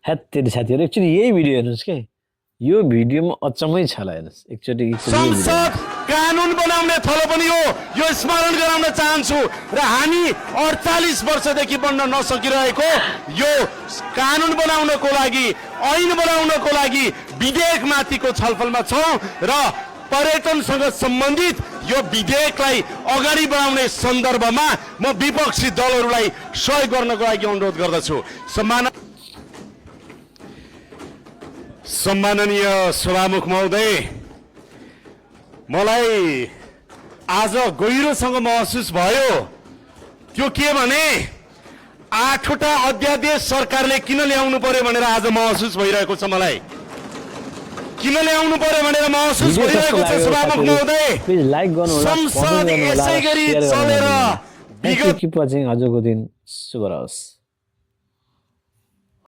हेत्तेरी साथीहरु एकचोटि यही भिडियो हेर्नुस् के यो भिडियोमा अचम्मै छ होला हेर्नुस् एकचोटि संसद कानुन बनाउने थलो पनि हो यो स्मरण गराउन चाहन्छु र हामी 48 वर्षदेखि बन्न नसकिरहेको यो कानुन बनाउनको लागि ऐन बनाउनको लागि विधेयकमाथिको छलफलमा छौं र पर्यटनसँग सम्बन्धित यो विधेयकलाई अगाडि बढाउने सन्दर्भमा म विपक्षी दलहरूलाई सहयोग गर्नको लागि अनुरोध गर्दछु। सम्माननीय सभामुख महोदय, मलाई आज गहिरोसँग महसुस भयो। त्यो के भने 8वटा अध्यादेश सरकारले किन ल्याउनु पर्यो भनेर आज महसुस भइरहेको छ। मलाई किन ल्याउनु पर्यो भनेर महसुस भइरहेको छ सभामुख महोदय। प्लिज लाइक गर्नु होला, संसद यसै गरी चलेर विगत हजुरको दिन शुभ रहोस्।